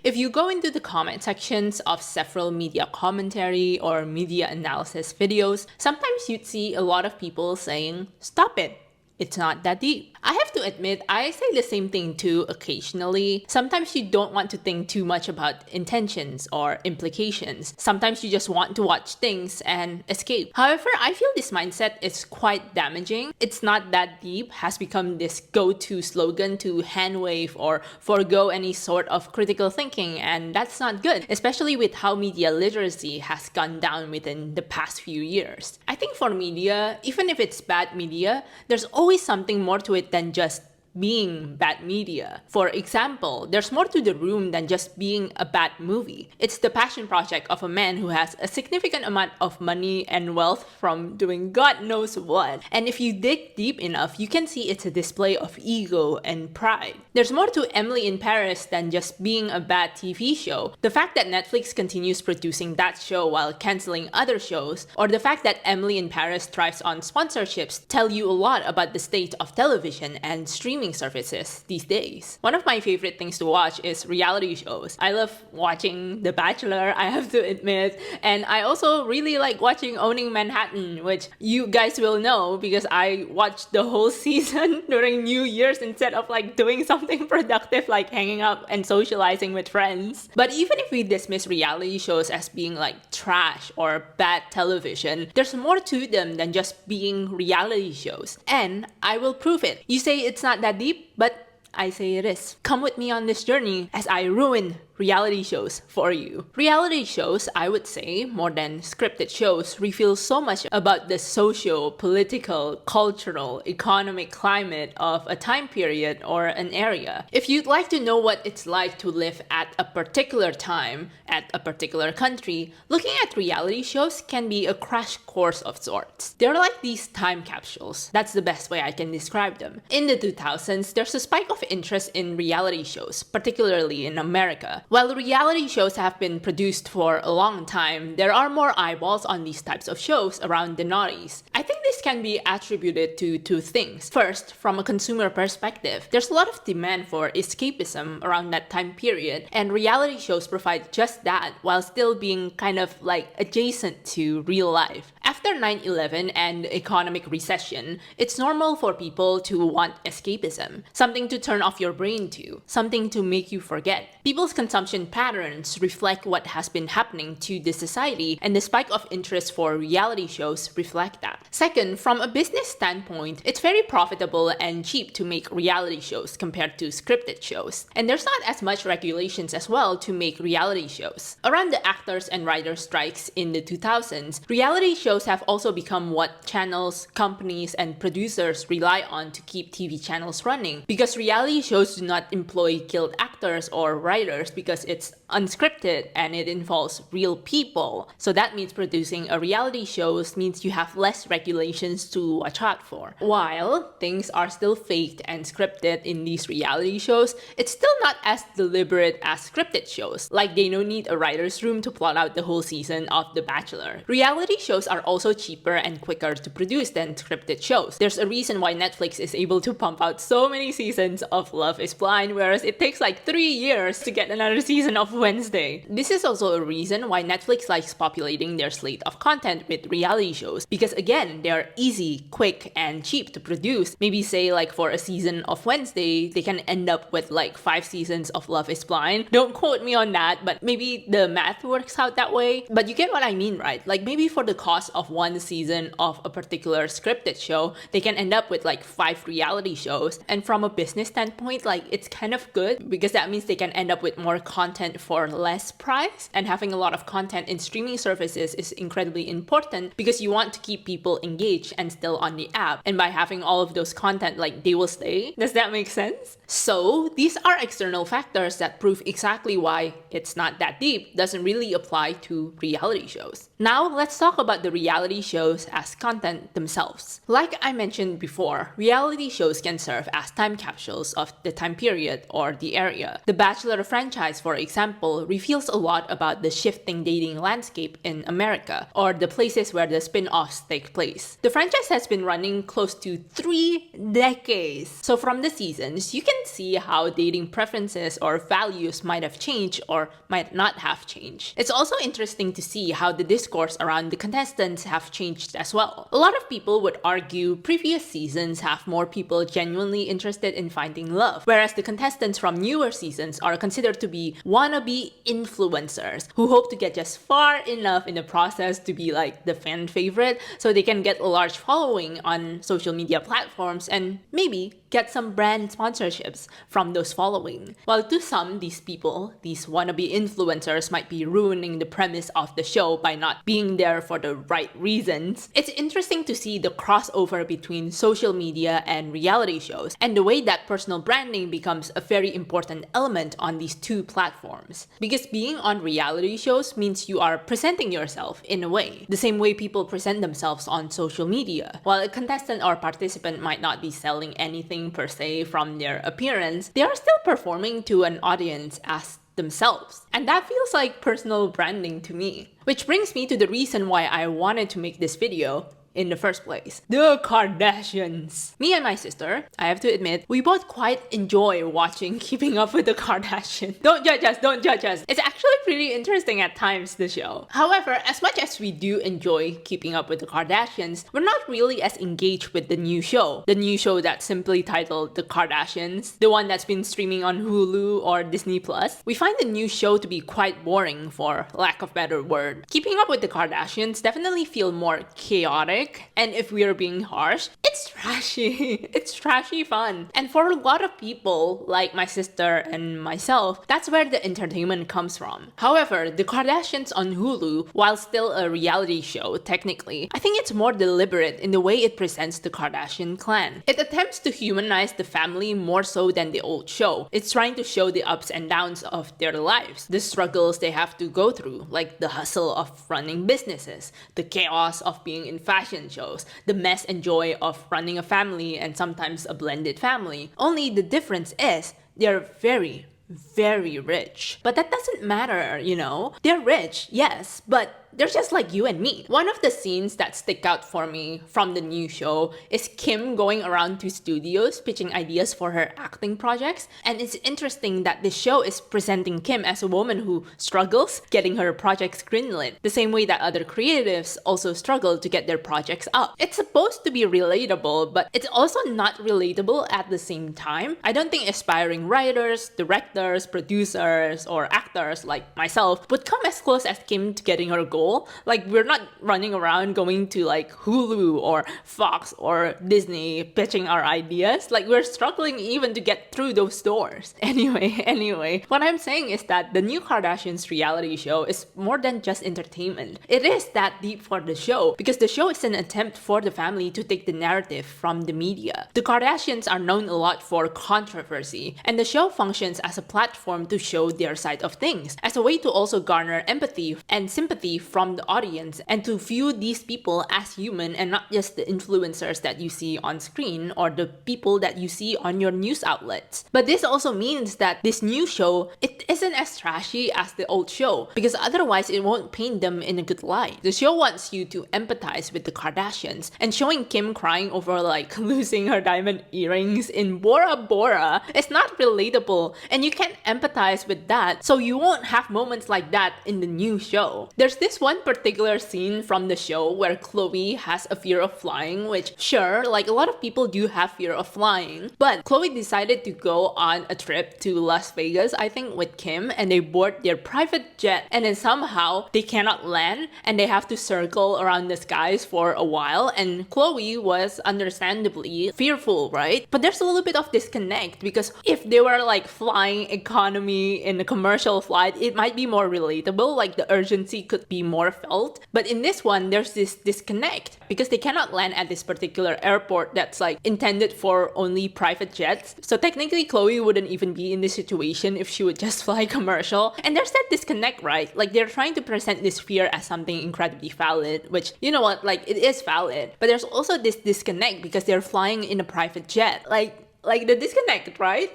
If you go into the comment sections of several media commentary or media analysis videos, sometimes you'd see a lot of people saying, "Stop it. It's not that deep." I have to admit, I say the same thing too occasionally. Sometimes you don't want to think too much about intentions or implications. Sometimes you just want to watch things and escape. However, I feel this mindset is quite damaging. "It's not that deep" has become this go-to slogan to hand wave or forego any sort of critical thinking, and that's not good, especially with how media literacy has gone down within the past few years. I think for media, even if it's bad media, there's always something more to it than just being bad media. For example, there's more to The Room than just being a bad movie. It's the passion project of a man who has a significant amount of money and wealth from doing God knows what. And if you dig deep enough, you can see it's a display of ego and pride. There's more to Emily in Paris than just being a bad TV show. The fact that Netflix continues producing that show while canceling other shows, or the fact that Emily in Paris thrives on sponsorships, tell you a lot about the state of television and streaming services these days. One of my favorite things to watch is reality shows. I love watching The Bachelor, I have to admit, and I also really like watching Owning Manhattan, which you guys will know because I watched the whole season during New Year's instead of like doing something productive like hanging out and socializing with friends. But even if we dismiss reality shows as being like trash or bad television, there's more to them than just being reality shows. And I will prove it. You say it's not that deep, but I say it is. Come with me on this journey as I ruin reality shows for you. Reality shows, I would say, more than scripted shows, reveal so much about the socio, political, cultural, economic climate of a time period or an area. If you'd like to know what it's like to live at a particular time, at a particular country, looking at reality shows can be a crash course of sorts. They're like these time capsules. That's the best way I can describe them. In the 2000s, there's a spike of interest in reality shows, particularly in America. While reality shows have been produced for a long time, there are more eyeballs on these types of shows around the noughties. I think this can be attributed to two things. First, from a consumer perspective, there's a lot of demand for escapism around that time period, and reality shows provide just that while still being kind of like adjacent to real life. After 9/11 and economic recession, it's normal for people to want escapism, something to turn off your brain to, something to make you forget. People's consumption patterns reflect what has been happening to the society, and the spike of interest for reality shows reflect that. Second, from a business standpoint, it's very profitable and cheap to make reality shows compared to scripted shows. And there's not as much regulations as well to make reality shows. Around the actors and writers strikes in the 2000s, reality shows have also become what channels, companies, and producers rely on to keep TV channels running, because reality shows do not employ guild actors or writers because it's unscripted and it involves real people. So that means producing a reality show means you have less regulations to watch out for. While things are still faked and scripted in these reality shows, it's still not as deliberate as scripted shows. Like, they don't need a writer's room to plot out the whole season of The Bachelor. Reality shows are also cheaper and quicker to produce than scripted shows. There's a reason why Netflix is able to pump out so many seasons of Love is Blind, whereas it takes like 3 years to get another season of Wednesday. This is also a reason why Netflix likes populating their slate of content with reality shows, because again, they're easy, quick, and cheap to produce. Maybe say like for a season of Wednesday, they can end up with like 5 seasons of Love is Blind. Don't quote me on that, but maybe the math works out that way. But you get what I mean, right? Like, maybe for the cost of 1 season of a particular scripted show, they can end up with like 5 reality shows. And from a business standpoint, like, it's kind of good because that means they can end up with more content for less price. And having a lot of content in streaming services is incredibly important because you want to keep people engaged and still on the app. And by having all of those content, like, they will stay. Does that make sense? So these are external factors that prove exactly why it's not that deep doesn't really apply to reality shows. Now let's talk about the reality shows as content themselves. Like I mentioned before, reality shows can serve as time capsules of the time period or the area. The Bachelor franchise, for example, reveals a lot about the shifting dating landscape in America, or the places where the spin-offs take place. The franchise has been running close to 3 decades. So from the seasons, you can can see how dating preferences or values might have changed or might not have changed. It's also interesting to see how the discourse around the contestants have changed as well. A lot of people would argue previous seasons have more people genuinely interested in finding love, whereas the contestants from newer seasons are considered to be wannabe influencers who hope to get just far enough in the process to be like the fan favorite so they can get a large following on social media platforms and maybe get some brand sponsorships from those following. While to some, these people, these wannabe influencers, might be ruining the premise of the show by not being there for the right reasons, it's interesting to see the crossover between social media and reality shows, and the way that personal branding becomes a very important element on these two platforms. Because being on reality shows means you are presenting yourself in a way, the same way people present themselves on social media. While a contestant or participant might not be selling anything per se from their appearance, they are still performing to an audience as themselves. And that feels like personal branding to me. Which brings me to the reason why I wanted to make this video in the first place. The Kardashians. Me and my sister, I have to admit, we both quite enjoy watching Keeping Up with the Kardashians. Don't judge us, don't judge us. It's actually pretty interesting at times, the show. However, as much as we do enjoy Keeping Up with the Kardashians, we're not really as engaged with the new show. The new show that's simply titled The Kardashians, the one that's been streaming on Hulu or Disney+. We find the new show to be quite boring, for lack of a better word. Keeping Up with the Kardashians definitely feel more chaotic, and if we are being harsh, it's trashy. It's trashy fun. And for a lot of people, like my sister and myself, that's where the entertainment comes from. However, The Kardashians on Hulu, while still a reality show, technically, I think it's more deliberate in the way it presents the Kardashian clan. It attempts to humanize the family more so than the old show. It's trying to show the ups and downs of their lives, the struggles they have to go through, like the hustle of running businesses, the chaos of being in fashion shows, the mess and joy of running a family and sometimes a blended family. Only the difference is they're very, very rich. But that doesn't matter, you know? They're rich, yes, but they're just like you and me. One of the scenes that stick out for me from the new show is Kim going around to studios pitching ideas for her acting projects. And it's interesting that the show is presenting Kim as a woman who struggles getting her projects greenlit, the same way that other creatives also struggle to get their projects up. It's supposed to be relatable, but it's also not relatable at the same time. I don't think aspiring writers, directors, producers, or actors like myself would come as close as Kim to getting her goal. Like, we're not running around going to like Hulu or Fox or Disney pitching our ideas. Like, we're struggling even to get through those doors. Anyway, what I'm saying is that the new Kardashians reality show is more than just entertainment. It is that deep for the show because the show is an attempt for the family to take the narrative from the media. The Kardashians are known a lot for controversy, and the show functions as a platform to show their side of things, as a way to also garner empathy and sympathy from the audience and to view these people as human and not just the influencers that you see on screen or the people that you see on your news outlets. But this also means that this new show, it isn't as trashy as the old show because otherwise it won't paint them in a good light. The show wants you to empathize with the Kardashians, and showing Kim crying over like losing her diamond earrings in Bora Bora is not relatable, and you can't empathize with that, so you won't have moments like that in the new show. There's this one particular scene from the show where Khloe has a fear of flying, which sure, like a lot of people do have fear of flying, but Khloe decided to go on a trip to Las Vegas, I think with Kim, and they board their private jet, and then somehow they cannot land and they have to circle around the skies for a while, and Khloe was understandably fearful, right? But there's a little bit of disconnect because if they were like flying economy in a commercial flight, it might be more relatable, like the urgency could be more felt. But in this one, there's this disconnect because they cannot land at this particular airport that's like intended for only private jets. So technically Khloe wouldn't even be in this situation if she would just fly commercial. And there's that disconnect, right? Like, they're trying to present this fear as something incredibly valid, which, you know what, like, it is valid. But there's also this disconnect because they're flying in a private jet. Like, like the disconnect, right?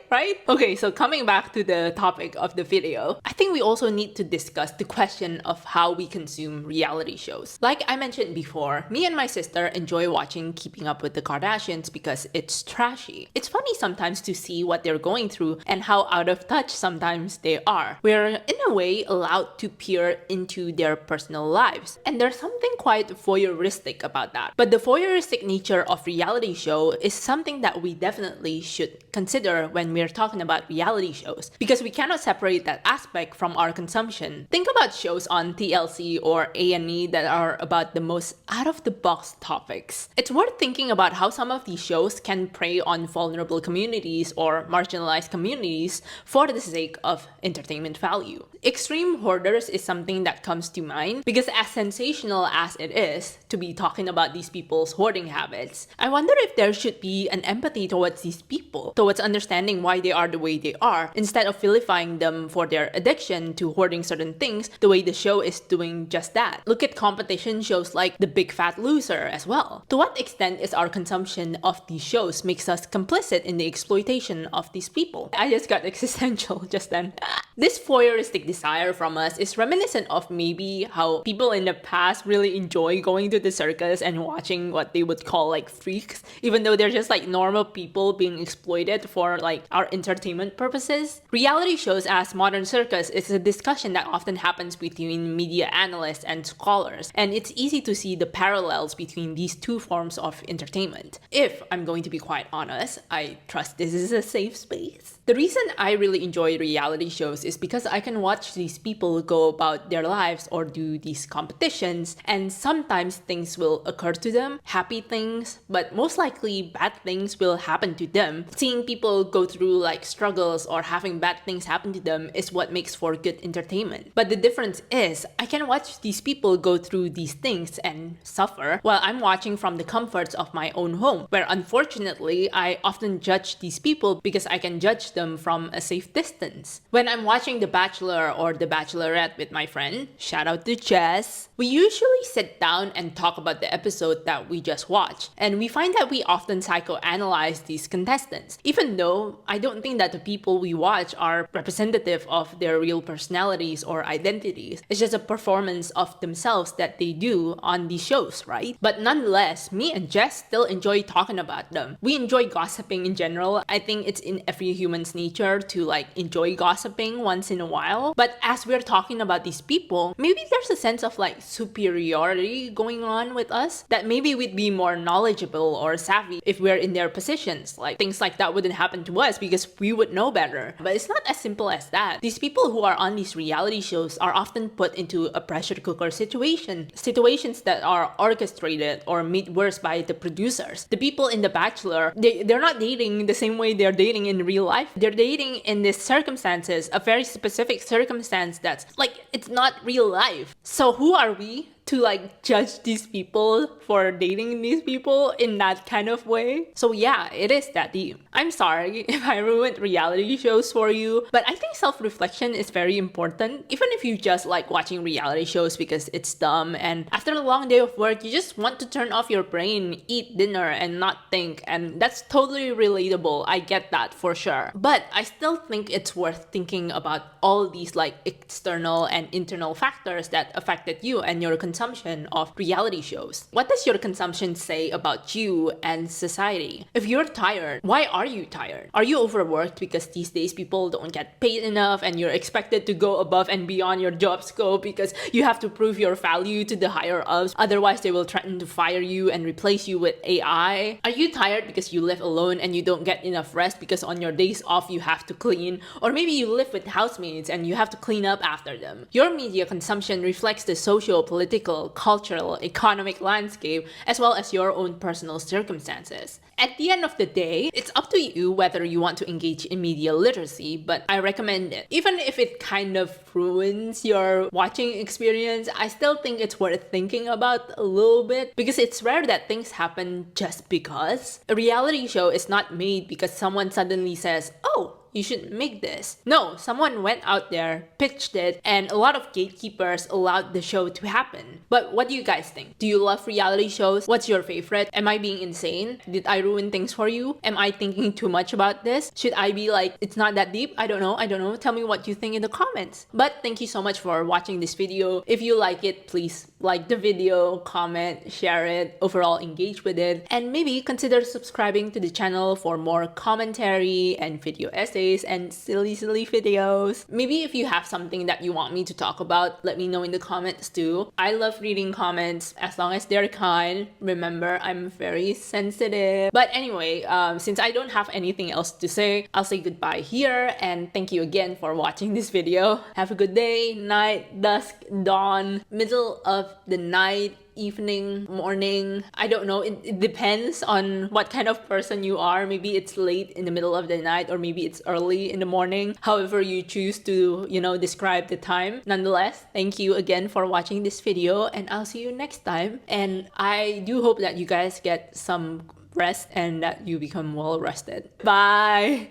Okay, so coming back to the topic of the video, I think we also need to discuss the question of how we consume reality shows. Like I mentioned before, me and my sister enjoy watching Keeping Up with the Kardashians because it's trashy. It's funny sometimes to see what they're going through and how out of touch sometimes they are. We're in a way allowed to peer into their personal lives, and there's something quite voyeuristic about that. But the voyeuristic nature of reality show is something that we definitely should consider when we're talking about reality shows, because we cannot separate that aspect from our consumption. Think about shows on TLC or A&E that are about the most out-of-the-box topics. It's worth thinking about how some of these shows can prey on vulnerable communities or marginalized communities for the sake of entertainment value. Extreme Hoarders is something that comes to mind because, as sensational as it is to be talking about these people's hoarding habits, I wonder if there should be an empathy towards these people, towards understanding why they are the way they are, instead of vilifying them for their addiction to hoarding certain things the way the show is doing just that. Look at competition shows like The Big Fat Loser as well. To what extent is our consumption of these shows makes us complicit in the exploitation of these people? I just got existential just then. This voyeuristic desire from us is reminiscent of maybe how people in the past really enjoy going to the circus and watching what they would call like freaks, even though they're just like normal people being exploited for like our entertainment purposes. Reality shows as modern circus is a discussion that often happens between media analysts and scholars, and it's easy to see the parallels between these two forms of entertainment. If I'm going to be quite honest, I trust this is a safe space. The reason I really enjoy reality shows is because I can watch these people go about their lives or do these competitions, and sometimes things will occur to them, happy things, but most likely bad things will happen to them. Seeing people go through like struggles or having bad things happen to them is what makes for good entertainment. But the difference is, I can watch these people go through these things and suffer while I'm watching from the comforts of my own home, where unfortunately I often judge these people because I can judge them from a safe distance. When I'm watching The Bachelor or The Bachelorette with my friend, shout out to Jess, we usually sit down and talk about the episode that we just watched, and we find that we often psychoanalyze these contestants, even though I don't think that the people we watch are representative of their real personalities or identities. It's just a performance of themselves that they do on these shows, right? But nonetheless, me and Jess still enjoy talking about them. We enjoy gossiping in general. I think it's in every human's nature to like enjoy gossiping once in a while. But as we're talking about these people, maybe there's a sense of like superiority going on with us, that maybe we'd be more knowledgeable or savvy if we're in their positions. Like things like that wouldn't happen to us because we would know better. But it's not as simple as that. These people who are on these reality shows are often put into a pressure cooker situations that are orchestrated or made worse by the producers. The people in The Bachelor, they're not dating the same way they're dating in real life. They're dating in these circumstances, a very specific circumstance that's like, it's not real life. So who are we to like judge these people for dating these people in that kind of way? So yeah, it is that deep. I'm sorry if I ruined reality shows for you, but I think self-reflection is very important. Even if you just like watching reality shows because it's dumb and after a long day of work, you just want to turn off your brain, eat dinner and not think, and that's totally relatable. I get that for sure. But I still think it's worth thinking about all these like external and internal factors that affected you and your consumption of reality shows. What does your consumption say about you and society? If you're tired, why are you tired? Are you overworked because these days people don't get paid enough and you're expected to go above and beyond your job scope because you have to prove your value to the higher ups, otherwise they will threaten to fire you and replace you with AI? Are you tired because you live alone and you don't get enough rest because on your days off you have to clean? Or maybe you live with housemates and you have to clean up after them. Your media consumption reflects the socio-political, cultural, economic landscape as well as your own personal circumstances. At the end of the day, it's up to you whether you want to engage in media literacy, but I recommend it. Even if it kind of ruins your watching experience, I still think it's worth thinking about a little bit because it's rare that things happen just because. A reality show is not made because someone suddenly says, "Oh, you should make this. No, someone went out there, pitched it, and a lot of gatekeepers allowed the show to happen. But what do you guys think? Do you love reality shows? What's your favorite? Am I being insane? Did I ruin things for you? Am I thinking too much about this? Should I be like, it's not that deep? I don't know. Tell me what you think in the comments. But thank you so much for watching this video. If you like it, please like the video, comment, share it, overall engage with it, and maybe consider subscribing to the channel for more commentary and video essays and silly videos. Maybe if you have something that you want me to talk about, let me know in the comments too. I love reading comments as long as they're kind. Remember, I'm very sensitive. But anyway, since I don't have anything else to say, I'll say goodbye here, and thank you again for watching this video. Have a good day, night, dusk, dawn, middle of the night, evening, morning. I don't know. It depends on what kind of person you are. Maybe it's late in the middle of the night, or maybe it's early in the morning. However you choose to, describe the time. Nonetheless, thank you again for watching this video, and I'll see you next time. And I do hope that you guys get some rest and that you become well rested. Bye!